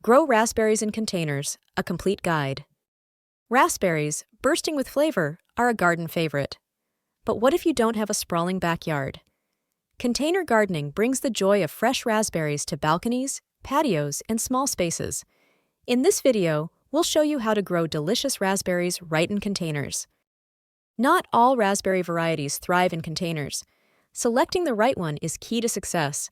Grow raspberries in containers, a complete guide. Raspberries, bursting with flavor, are a garden favorite. But what if you don't have a sprawling backyard? Container gardening brings the joy of fresh raspberries to balconies, patios, and small spaces. In this video, we'll show you how to grow delicious raspberries right in containers. Not all raspberry varieties thrive in containers. Selecting the right one is key to success.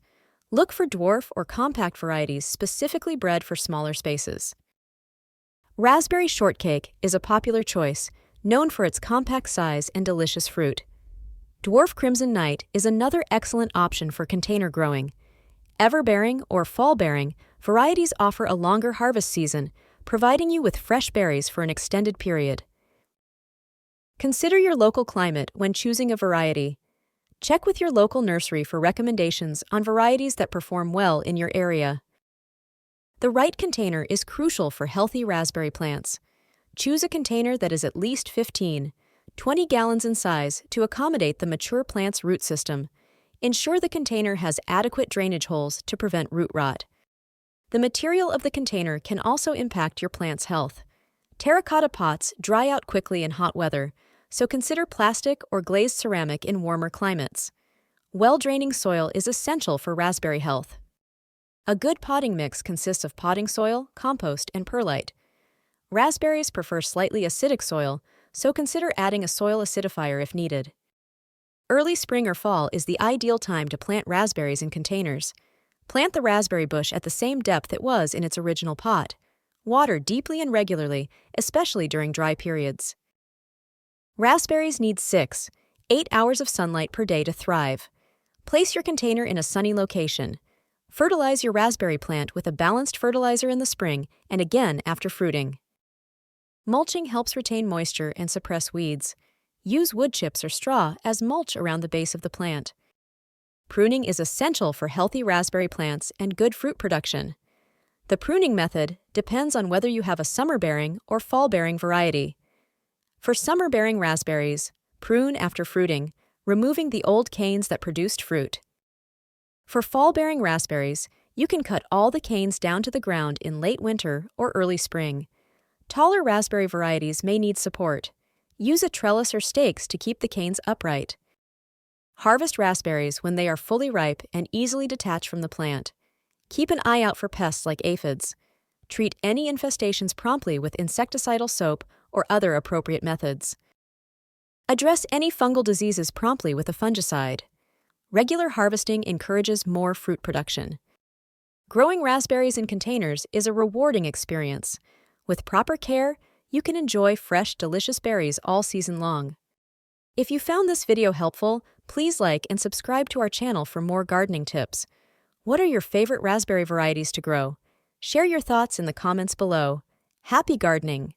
Look for dwarf or compact varieties specifically bred for smaller spaces. Raspberry shortcake is a popular choice, known for its compact size and delicious fruit. Dwarf Crimson Night is another excellent option for container growing. Everbearing or fall-bearing varieties offer a longer harvest season, providing you with fresh berries for an extended period. Consider your local climate when choosing a variety. Check with your local nursery for recommendations on varieties that perform well in your area. The right container is crucial for healthy raspberry plants. Choose a container that is at least 20 gallons in size to accommodate the mature plant's root system. Ensure the container has adequate drainage holes to prevent root rot. The material of the container can also impact your plant's health. Terracotta pots dry out quickly in hot weather, so consider plastic or glazed ceramic in warmer climates. Well-draining soil is essential for raspberry health. A good potting mix consists of potting soil, compost, and perlite. Raspberries prefer slightly acidic soil, so consider adding a soil acidifier if needed. Early spring or fall is the ideal time to plant raspberries in containers. Plant the raspberry bush at the same depth it was in its original pot. Water deeply and regularly, especially during dry periods. Raspberries need 6–8 hours of sunlight per day to thrive. Place your container in a sunny location. Fertilize your raspberry plant with a balanced fertilizer in the spring and again after fruiting. Mulching helps retain moisture and suppress weeds. Use wood chips or straw as mulch around the base of the plant. Pruning is essential for healthy raspberry plants and good fruit production. The pruning method depends on whether you have a summer-bearing or fall-bearing variety. For summer-bearing raspberries, prune after fruiting, removing the old canes that produced fruit. For fall-bearing raspberries, you can cut all the canes down to the ground in late winter or early spring. Taller raspberry varieties may need support. Use a trellis or stakes to keep the canes upright. Harvest raspberries when they are fully ripe and easily detach from the plant. Keep an eye out for pests like aphids. Treat any infestations promptly with insecticidal soap or other appropriate methods. Address any fungal diseases promptly with a fungicide. Regular harvesting encourages more fruit production. Growing raspberries in containers is a rewarding experience. With proper care, you can enjoy fresh, delicious berries all season long. If you found this video helpful, please like and subscribe to our channel for more gardening tips. What are your favorite raspberry varieties to grow? Share your thoughts in the comments below. Happy gardening!